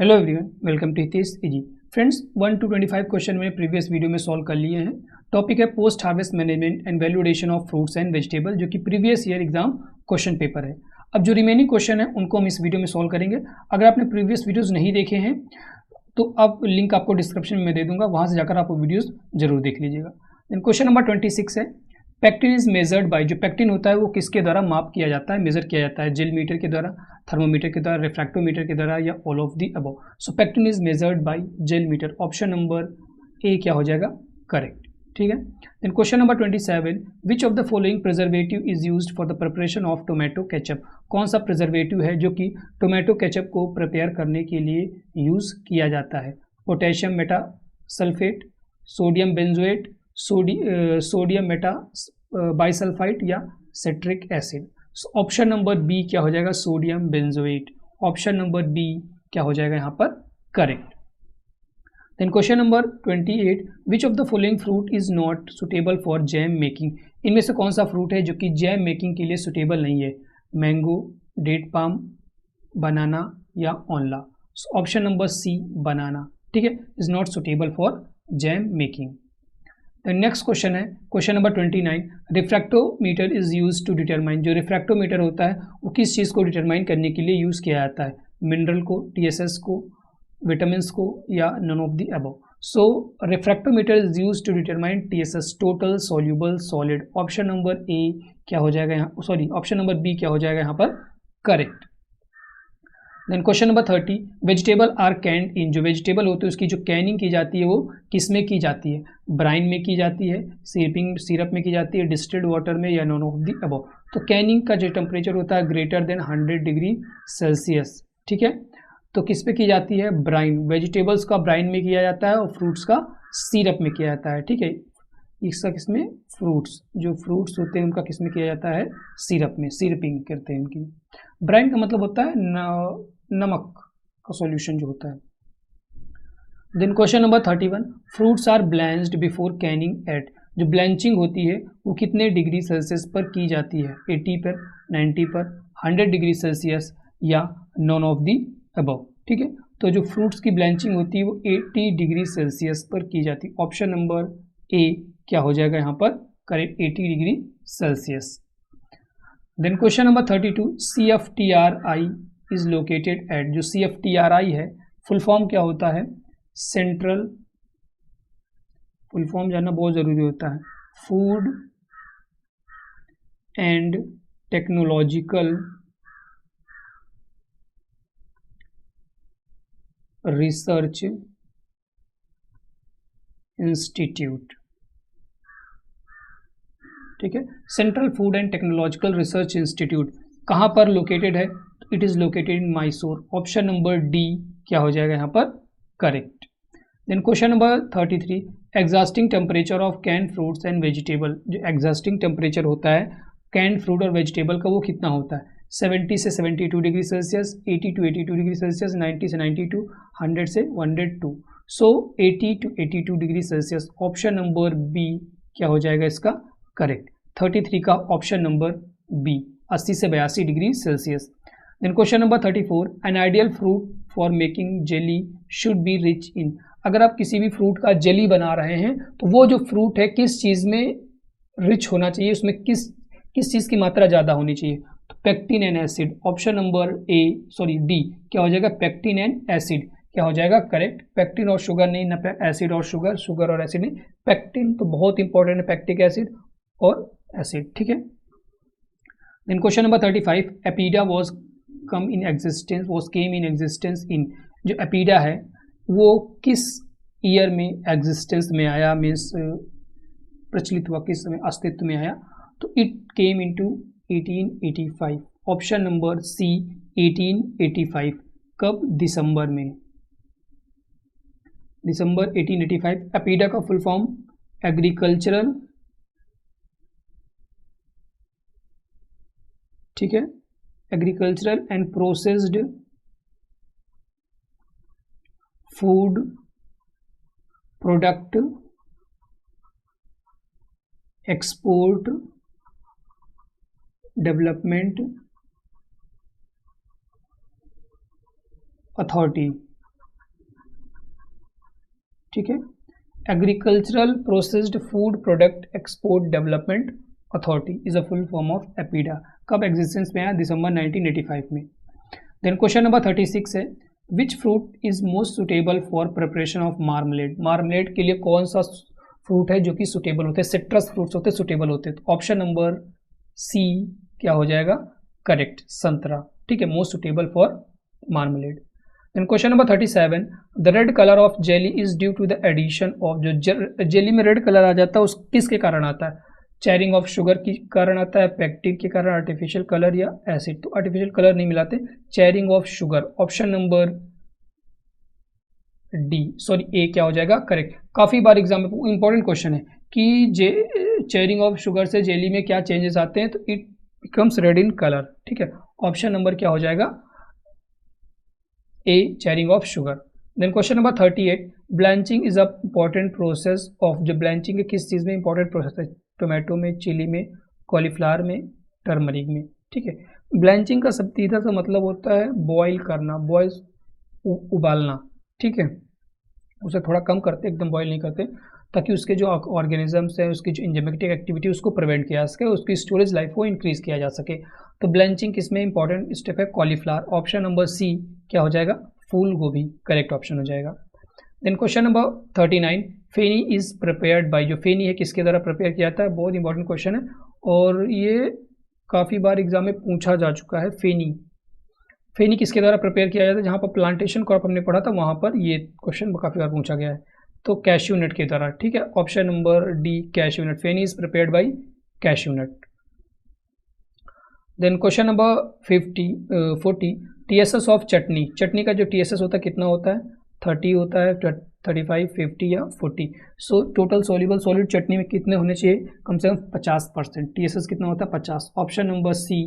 Hello everyone, welcome to Hitesh easy. Friends, 1 to 25 question मैंने previous video में solve कर लिए हैं। टॉपिक है post harvest management and valuation of fruits and vegetable, जो कि previous year exam question paper है। अब जो रिमेनिंग क्वेश्चन है उनको हम इस वीडियो में सॉल्व करेंगे। अगर आपने प्रीवियस वीडियोज़ नहीं देखे हैं तो अब लिंक आपको डिस्क्रिप्शन में दे दूंगा, वहाँ से जाकर आप वो वीडियोज़ जरूर देख लीजिएगा। देन क्वेश्चन नंबर 26 है, पैक्टिन इज मेजर्ड बाय। जो पैक्टिन होता है वो किसके द्वारा माप किया जाता है, मेजर किया जाता है? जेल मीटर के द्वारा, थर्मोमीटर के द्वारा, रिफ्रैक्टोमीटर के द्वारा, या all of the above. So pectin is measured by gel meter. Option number A क्या हो जाएगा? करेक्ट। ठीक है। Then question number 27, which of the following preservative is used for the preparation of tomato ketchup. कौन सा preservative है जो कि टोमेटो केचप को प्रिपेयर करने के लिए यूज किया जाता है? Potassium metasulphate, sodium benzoate, sodium meta bisulphite, या citric acid. Option number B क्या हो जाएगा? Sodium benzoate. Option number B क्या हो जाएगा यहाँ पर? Correct. Then question number 28, which of the following fruit is not suitable for jam making. इनमें से कौन सा फ्रूट है जो कि जैम मेकिंग के लिए सुटेबल नहीं है? मैंगो, डेट पाम, बनाना, या ऑनला। ऑप्शन नंबर सी बनाना। ठीक है, is not suitable for jam making. Next question है question number 29, refractometer is use to determine. जो रिफ्रैक्टोमीटर होता है वो किस चीज़ को डिटरमाइन करने के लिए यूज़ किया जाता है? मिनरल को, टीएसएस को, विटामिन को, या none of the above. So refractometer is use to determine TSS, total soluble solid. Option number A क्या हो जाएगा यहाँ, सॉरी ऑप्शन नंबर बी क्या हो जाएगा यहाँ पर? Correct. Then question number 30, vegetable are canned in. जो वेजिटेबल होते हैं उसकी जो कैनिंग की जाती है वो किस में की जाती है? ब्राइन में की जाती है, सिरप में की जाती है, डिस्टिल्ड वाटर में, या नॉन ऑफ द अबव। तो कैनिंग का जो टेम्परेचर होता है ग्रेटर देन 100 डिग्री सेल्सियस। ठीक है, तो किस पे की जाती है? ब्राइन। वेजिटेबल्स का ब्राइन में किया जाता है और फ्रूट्स का सिरप में किया जाता है। ठीक है, इसका किसमें? फ्रूट्स, जो फ्रूट्स होते हैं उनका किसमें किया जाता है? सिरप में, सिरपिंग करते हैं उनकी। ब्राइन का मतलब होता है नमक का सॉल्यूशन जो होता है। Then question number 31, fruits are blanched before canning at. जो ब्लेंचिंग होती है वो कितने डिग्री सेल्सियस पर की जाती है? 80 पर, 90 पर, 100 डिग्री सेल्सियस, या नॉन ऑफ दी अबव। ठीक है, तो जो फ्रूट्स की ब्लेंचिंग होती है वो 80 डिग्री सेल्सियस पर की जाती है। ऑप्शन नंबर ए क्या हो जाएगा यहाँ पर? Correct, 80 degree Celsius. Then question number 32, CFTRI is located at. जो CFTRI है फुल फॉर्म क्या होता है? सेंट्रल, फुल फॉर्म जानना बहुत जरूरी होता है। Food and technological research institute. ठीक है, central food and technological research institute कहाँ पर लोकेटेड है? It is located in Mysore. Option number D क्या हो जाएगा यहाँ पर? Correct. Then question number 33, exhausting temperature of canned fruits and vegetable. जो एग्जॉस्टिंग टेम्परेचर होता है कैंड फ्रूट और वेजिटेबल का वो कितना होता है? 70 से 72 degree Celsius, 80 to 82 degree Celsius, 90 से 92, 100 से 102। So 80 to 82 degree Celsius. Option number B क्या हो जाएगा इसका? करेक्ट। 33 का ऑप्शन नंबर बी, 80 से 82 degree Celsius. Then question number 34, an ideal fruit for making jelly should be rich in. अगर आप किसी भी फ्रूट का जेली बना रहे हैं तो वो जो फ्रूट है किस चीज़ में रिच होना चाहिए, उसमें किस चीज़ की मात्रा ज़्यादा होनी चाहिए? तो pectin and acid. Option number D क्या हो जाएगा? पेक्टिन एंड एसिड क्या हो जाएगा? करेक्ट। पेक्टिन और शुगर नहीं, ना एसिड और शुगर, शुगर और एसिड नहीं। पेक्टिन तो बहुत इंपॉर्टेंट है, पेक्टिक एसिड और एसिड। ठीक है। Then question number 35, APEDA was came in existence in. जो एपीडा है वो किस ईयर में एग्जिस्टेंस में आया, मीन्स प्रचलित हुआ, किस समय अस्तित्व में आया? तो it came into 1885। Option number C 1885। कब? दिसंबर में, दिसंबर 1885। एपीडा का फुल फॉर्म एग्रीकल्चरल, ठीक है, agricultural and processed food product export development authority. ठीक है। Agricultural processed food product export development authority is a full form of APEDA. कब एग्जिस्टेंस में आया? दिसंबर 1985 में। देन क्वेश्चन नंबर 36 है, which fruit is most suitable for preparation of marmalade. Marmalade के लिए कौन सा फ्रूट है जो कि सुटेबल होते हैं? सिट्रस फ्रूट्स होते हैं, सुटेबल होते हैं। तो ऑप्शन नंबर सी क्या हो जाएगा? करेक्ट, संतरा। ठीक है, most suitable for marmalade. Then question number 37, the red colour of jelly is due to the addition of, जो जेली में रेड कलर आ जाता है उस किसके कारण आता है? चेरिंग ऑफ शुगर के कारण आता है, पैक्टिन के कारण, आर्टिफिशियल कलर या एसिड? तो आर्टिफिशियल कलर नहीं मिलाते, charring of sugar. Option number D, sorry A क्या हो जाएगा? करेक्ट। काफी बार एग्जाम में इंपॉर्टेंट क्वेश्चन है कि चेरिंग ऑफ शुगर से जेली में क्या चेंजेस आते हैं? तो it becomes red in colour. ठीक है, ऑप्शन नंबर क्या हो जाएगा? A, charring of sugar. Then question number 38, blanching is a important process of, जो ब्लैंचिंग है किस चीज में इंपॉर्टेंट प्रोसेस है? टोमेटो में, चिली में, कॉलीफ्लावर में, टर्मरिक में। ठीक है, ब्लैंचिंग का सीधा सा मतलब होता है बॉईल करना, बॉयल उबालना। ठीक है, उसे थोड़ा कम करते, एकदम बॉईल नहीं करते, ताकि उसके जो ऑर्गेनिजम्स है, उसकी जो एंजाइमेटिक एक्टिविटी उसको प्रिवेंट किया जा सके, उसकी स्टोरेज लाइफ को इंक्रीज किया जा सके। तो ब्लैंचिंग किसमें इंपॉर्टेंट स्टेप है? कॉलीफ्लावर। ऑप्शन नंबर सी क्या हो जाएगा? फूल गोभी, करेक्ट ऑप्शन हो जाएगा। Then question number 39, feni is prepared by, जो फेनी है किसके द्वारा प्रिपेयर किया जाता है? बहुत इंपॉर्टेंट क्वेश्चन है और ये काफ़ी बार एग्जाम में पूछा जा चुका है। फेनी किसके द्वारा प्रिपेयर किया जाता है? जहाँ पर प्लांटेशन क्रॉप हमने पढ़ा था वहाँ पर ये क्वेश्चन काफ़ी बार पूछा गया है। तो कैश्यू नट के द्वारा। ठीक है, option number D, cashew nut. Feni is prepared by cashew nut. Then question number 40, TSS of chutney. Chutney का जो टीएसएस होता है कितना होता है? 30 होता है, 35, 50 या 40। सो टोटल सोल्यूबल सॉलिड चटनी में कितने होने चाहिए? कम से कम 50%। टीएसएस कितना होता है? 50। ऑप्शन नंबर सी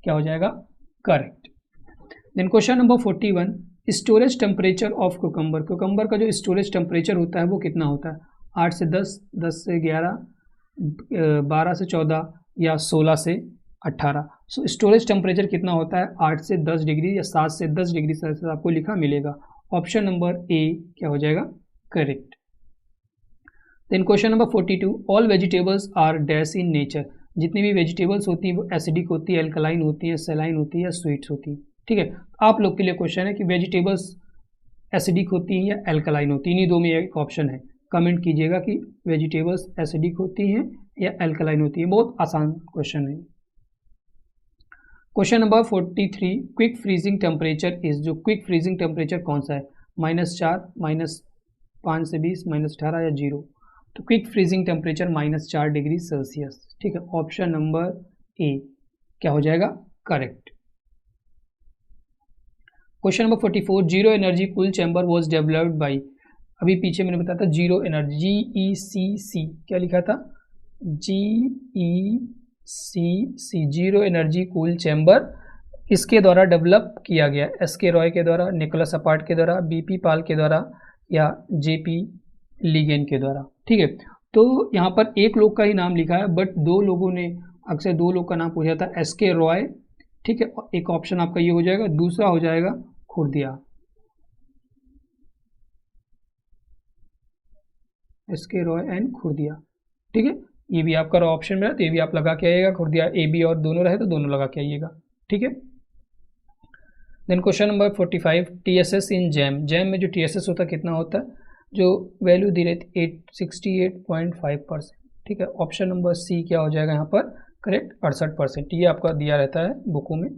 क्या हो जाएगा? Correct. Then question number 41, storage temperature of cucumber. Cucumber का जो स्टोरेज टेम्परेचर होता है वो कितना होता है? 8 से 10, 10 से 11, 12 से 14 या 16 से 18। सो स्टोरेज टेम्परेचर कितना होता है? 8 से 10 डिग्री या 7 से 10 डिग्री सेल्सियस आपको लिखा मिलेगा। ऑप्शन नंबर ए क्या हो जाएगा? Correct. Then question number 42, all vegetables are dash in nature. जितनी भी वेजिटेबल्स होती है वो एसिडिक होती है, एल्कलाइन होती है, सैलाइन होती है या स्वीट्स होती है। ठीक है, आप लोग के लिए क्वेश्चन है कि वेजिटेबल्स एसिडिक होती हैं या एल्कलाइन होती हैं? इन्हीं दो में एक ऑप्शन है, कमेंट कीजिएगा कि वेजिटेबल्स एसिडिक होती हैं या एल्कलाइन होती हैं। बहुत आसान क्वेश्चन है। Question number 43, quick freezing temperature is, जो क्विक फ्रीजिंग टेम्परेचर कौन सा है? -4, -5 से 20, -18 या 0? तो quick freezing temperature -4 degree Celsius. ठीक है, ऑप्शन नंबर ए क्या हो जाएगा? Correct. Question number 44, zero energy cool chamber was developed by. अभी पीछे मैंने बताया था जीरो एनर्जी, GECC क्या लिखा था? GECC, zero energy cool chamber इसके द्वारा डेवलप किया गया? SK रॉय के द्वारा, निकोलस अपार्ट के द्वारा, BP पाल के द्वारा या JP लीगेन के द्वारा? ठीक है, तो यहाँ पर एक लोग का ही नाम लिखा है, बट दो लोगों ने, अक्सर दो लोग का नाम पूछा था, SK रॉय। ठीक है, एक ऑप्शन आपका ये हो जाएगा, दूसरा हो जाएगा खुर्दिया, SK रॉय एंड खुर्दिया। ठीक है, ये भी आपका ऑप्शन में है तो ये भी आप लगा के आइएगा, खुर्दिया A B और दोनों रहे तो दोनों लगा के आइएगा। ठीक है, देन क्वेश्चन नंबर 45, TSS इन जैम। जैम में जो TSS होता है कितना होता है? जो वैल्यू दी रहती 68.5%। ठीक है, ऑप्शन नंबर सी क्या हो जाएगा यहाँ पर? करेक्ट, 68%। ये आपका दिया रहता है बुकों में,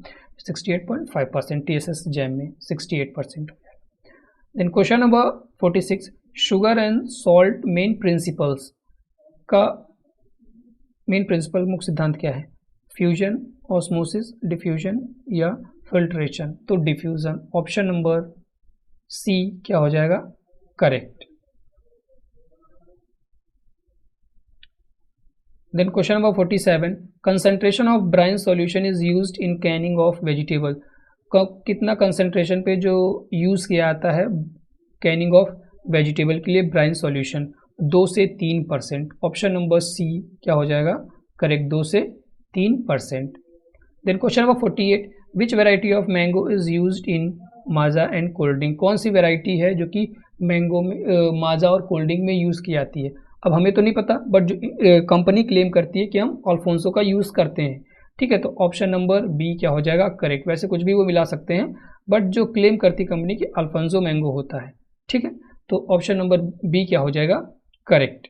68.5% TSS जैम में 68%। Then question number 46, sugar and salt main principles का मेन प्रिंसिपल, मुख्य सिद्धांत क्या है? फ्यूजन, ऑस्मोसिस, डिफ्यूजन या फिल्ट्रेशन? तो डिफ्यूजन। ऑप्शन नंबर सी क्या हो जाएगा? Correct. Then question number 47, concentration of brine solution is used in canning of vegetable. कितना कंसंट्रेशन पे जो यूज़ किया जाता है कैनिंग ऑफ वेजिटेबल के लिए ब्राइन सॉल्यूशन? 2 से 3%। ऑप्शन नंबर सी क्या हो जाएगा? करेक्ट, 2 से 3%। Then question number 48, which variety of mango is used in Maaza and cold drink. कौन सी वेराइटी है जो कि मैंगो में माजा और कोल्ड ड्रिंक में यूज़ की जाती है। अब हमें तो नहीं पता, बट जो कंपनी क्लेम करती है कि हम अल्फोंसो का यूज़ करते हैं, ठीक है। तो ऑप्शन नंबर बी क्या हो जाएगा, करेक्ट। वैसे कुछ भी वो मिला सकते हैं, बट जो क्लेम करती कंपनी की अल्फोंसो मैंगो होता है, ठीक है। तो ऑप्शन नंबर बी क्या हो जाएगा, correct.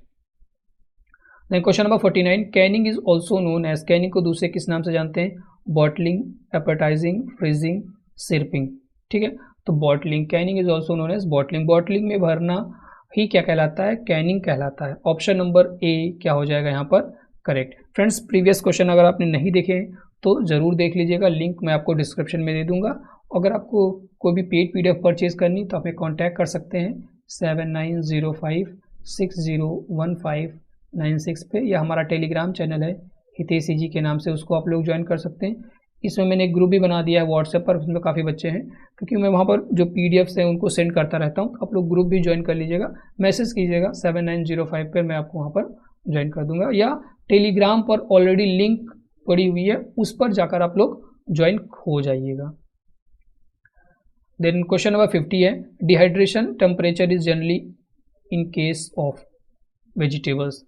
Then question number 49, canning is also known as, canning को दूसरे किस नाम से जानते हैं, बॉटलिंग, एपेटाइजिंग, फ्रीजिंग, सिरपिंग, ठीक है। तो bottling, canning is also known as bottling, bottling में भरना ही क्या कहलाता है, कैनिंग कहलाता है। ऑप्शन नंबर ए क्या हो जाएगा यहाँ पर, करेक्ट। फ्रेंड्स, प्रीवियस क्वेश्चन अगर आपने नहीं देखे तो ज़रूर देख लीजिएगा, लिंक मैं आपको डिस्क्रिप्शन में दे दूंगा। अगर आपको कोई भी पेड पीडीएफ परचेज करनी तो आप हमें कॉन्टैक्ट कर सकते हैं 7905601596 पे, या हमारा टेलीग्राम चैनल है हितेश जी के नाम से, उसको आप लोग ज्वाइन कर सकते हैं। इसमें मैंने एक ग्रुप भी बना दिया है व्हाट्सएप पर, उसमें काफ़ी बच्चे हैं, क्योंकि मैं वहाँ पर जो पीडीएफ्स हैं उनको सेंड करता रहता हूँ। आप लोग ग्रुप भी ज्वाइन कर लीजिएगा, मैसेज कीजिएगा 7905 पर, मैं आपको वहाँ पर ज्वाइन कर दूंगा, या टेलीग्राम पर ऑलरेडी लिंक पड़ी हुई है, उस पर जाकर आप लोग ज्वाइन हो जाइएगा। देन क्वेश्चन नंबर 50 है, dehydration temperature is generally in case of vegetables,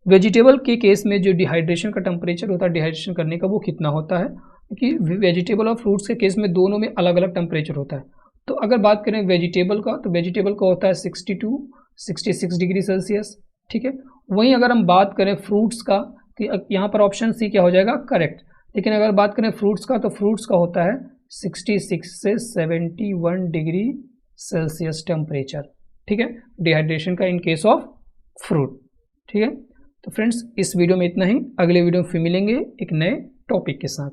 vegetable के केस में जो डिहाइड्रेशन का टेम्परेचर होता है, डिहाइड्रेशन करने का, वो कितना होता है, क्योंकि वेजिटेबल और फ्रूट्स के केस में दोनों में अलग अलग टेम्परेचर होता है। तो अगर बात करें वेजिटेबल का, तो वेजिटेबल का होता है 62-66 डिग्री सेल्सियस, ठीक है। वहीं अगर हम बात करें फ्रूट्स का, तो यहाँ पर ऑप्शन सी क्या हो जाएगा, करेक्ट। लेकिन अगर बात करें फ्रूट्स का, तो फ्रूट्स का होता है 66 से 71 डिग्री सेल्सियस टेम्परेचर, ठीक है, डिहाइड्रेशन का इन केस ऑफ फ्रूट, ठीक है। तो फ्रेंड्स, इस वीडियो में इतना ही, अगले वीडियो में फिर मिलेंगे एक नए टॉपिक के साथ।